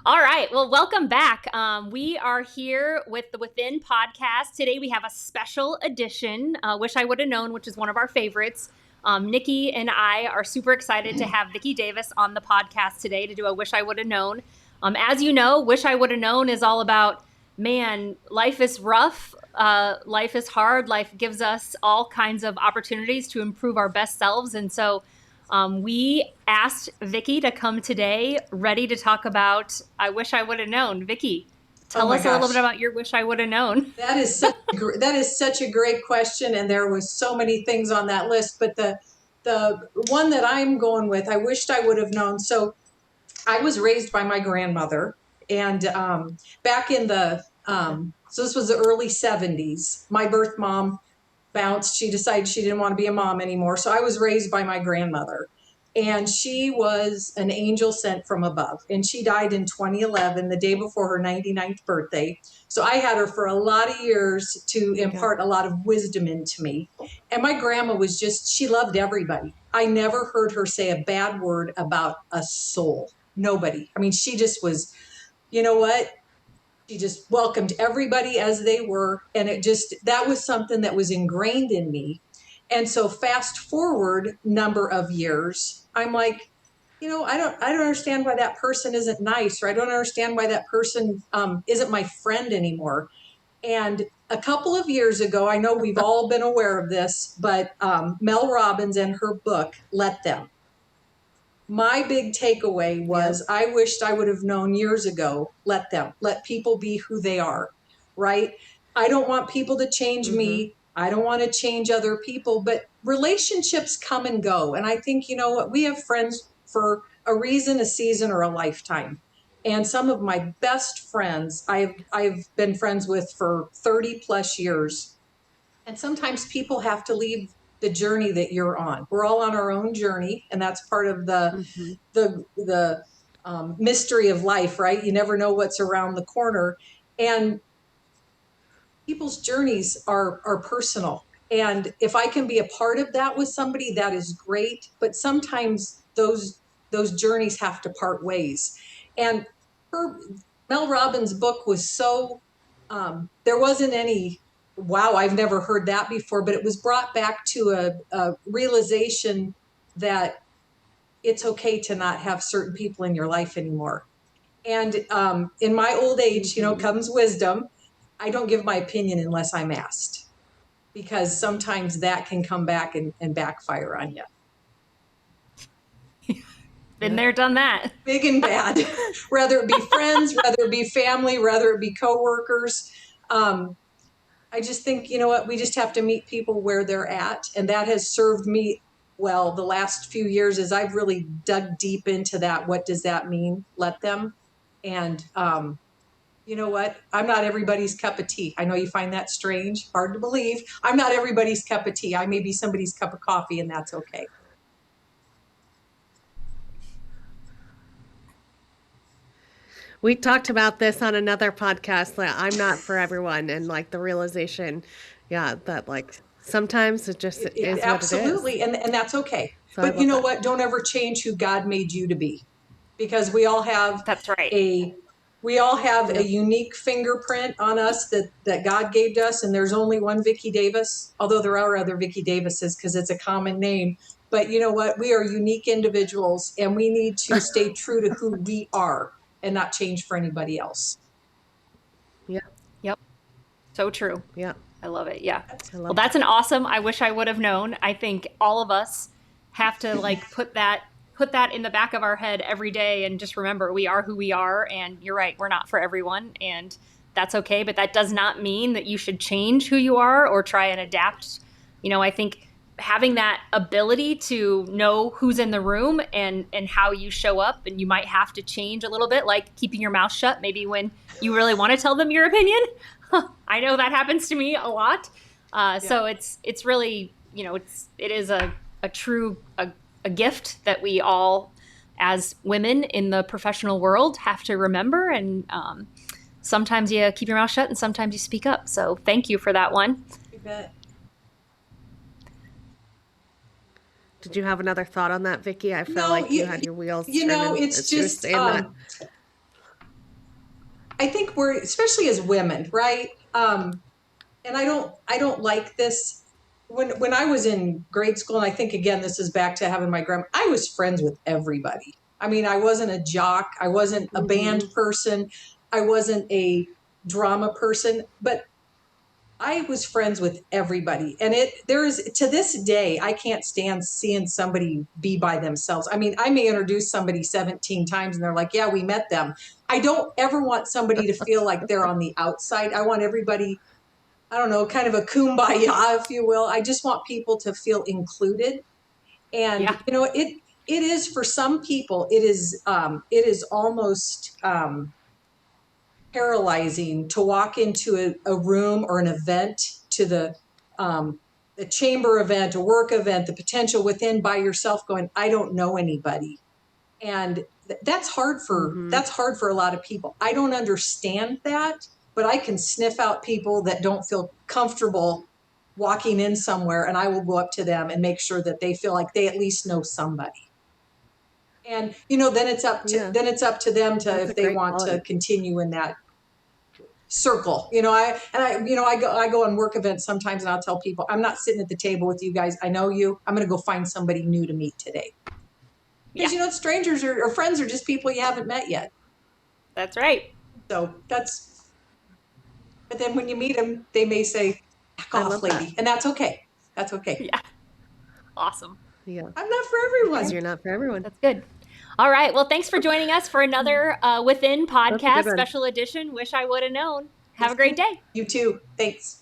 All right. Well, welcome back. We are here with the Within podcast. Today we have a special edition, Wish I Would Have Known, which is one of our favorites. Nikki and I are super excited to have Vicki Davis on the podcast today to do a Wish I Would Have Known. As you know, Wish I Would Have Known is all about, man, life is rough. Life is hard. Life gives us all kinds of opportunities to improve our best selves. And so we asked Vicki to come today ready to talk about I Wish I Would Have Known. Vicki, tell us a little bit about your Wish I Would Have Known. That is such a great question, and there was so many things on that list, but the one that I'm going with, I wished I would have known. So I was raised by my grandmother, and back in the so this was the early 70s. My birth mom bounced. She decided she didn't want to be a mom anymore. So I was raised by my grandmother. And she was an angel sent from above. And she died in 2011, the day before her 99th birthday. So I had her for a lot of years to impart a lot of wisdom into me. And my grandma was she loved everybody. I never heard her say a bad word about a soul. Nobody. I mean, she just was, you know what? She just welcomed everybody as they were. And that was something that was ingrained in me. And so fast forward number of years, I'm like, I don't understand why that person isn't nice, or I don't understand why that person isn't my friend anymore. And a couple of years ago, I know we've all been aware of this, but Mel Robbins and her book, Let Them. My big takeaway was I wished I would have known years ago, let them, let people be who they are, right? I don't want people to change me. I don't want to change other people, but relationships come and go. And I think, you know what, we have friends for a reason, a season, or a lifetime. And some of my best friends I've been friends with for 30 plus years. And sometimes people have to leave the journey that you're on. We're all on our own journey, and that's part of the mystery of life, right? You never know what's around the corner, and people's journeys are personal. And if I can be a part of that with somebody, that is great. But sometimes those journeys have to part ways. And Mel Robbins' book was so there wasn't any wow, I've never heard that before, but it was brought back to a realization that it's okay to not have certain people in your life anymore. And in my old age, comes wisdom. I don't give my opinion unless I'm asked, because sometimes that can come back and backfire on you. Been there, done that. Big and bad, whether it be friends, whether it be family, whether it be coworkers. I just think, you know what, we just have to meet people where they're at. And that has served me well the last few years as I've really dug deep into that. What does that mean? Let them. And you know what? I'm not everybody's cup of tea. I know you find that strange, hard to believe. I'm not everybody's cup of tea. I may be somebody's cup of coffee, and that's okay. We talked about this on another podcast, that I'm not for everyone, and like the realization, that like sometimes it just is absolutely, what it is. And that's okay. So but you know what? Don't ever change who God made you to be, because we all have we all have a unique fingerprint on us that God gave us, and there's only one Vicki Davis, although there are other Vicki Davises because it's a common name. But you know what? We are unique individuals, and we need to stay true to who we are and not change for anybody else. Yep. So true. Yeah. I love it. Yeah. Well, that's an awesome I wish I would have known. I think all of us have to like put that in the back of our head every day and just remember we are who we are. And you're right, we're not for everyone, and that's okay. But that does not mean that you should change who you are or try and adapt. I think having that ability to know who's in the room and how you show up, and you might have to change a little bit, like keeping your mouth shut maybe when you really want to tell them your opinion. I know that happens to me a lot. So it's really, it is a true gift that we all as women in the professional world have to remember. And sometimes you keep your mouth shut and sometimes you speak up. So thank you for that one. You bet. Did you have another thought on that, Vicki? I felt like you had your wheels turning. It's just I think we're, especially as women, right? And I don't like this. When I was in grade school, and I think again, this is back to having my grandma, I was friends with everybody. I mean, I wasn't a jock. I wasn't a band person. I wasn't a drama person, but I was friends with everybody. And there is, to this day, I can't stand seeing somebody be by themselves. I mean, I may introduce somebody 17 times and they're like, yeah, we met them. I don't ever want somebody to feel like they're on the outside. I want everybody, I don't know, kind of a kumbaya, if you will. I just want people to feel included. And, Yeah. you know, it is, for some people, it is almost, paralyzing to walk into a room or an event, to a chamber event, a work event, the potential within, by yourself, going, I don't know anybody. And that's hard for a lot of people. I don't understand that, but I can sniff out people that don't feel comfortable walking in somewhere, and I will go up to them and make sure that they feel like they at least know somebody. And, you know, then it's up to them to, That's a if they great want quality. to continue in that circle. You know, I go on work events sometimes, and I'll tell people, I'm not sitting at the table with you guys. I know you. I'm going to go find somebody new to meet today. Yeah. Because, you know, strangers or friends are just people you haven't met yet. That's right. So but then when you meet them, they may say, back I off, love lady. that. And that's okay. That's okay. Yeah. Awesome. Yeah. I'm not for Because everyone. you're not for everyone. That's good. All right. Well, thanks for joining us for another Within That's a good podcast one. special edition. Wish I would have known. Have a great day. You too. Thanks.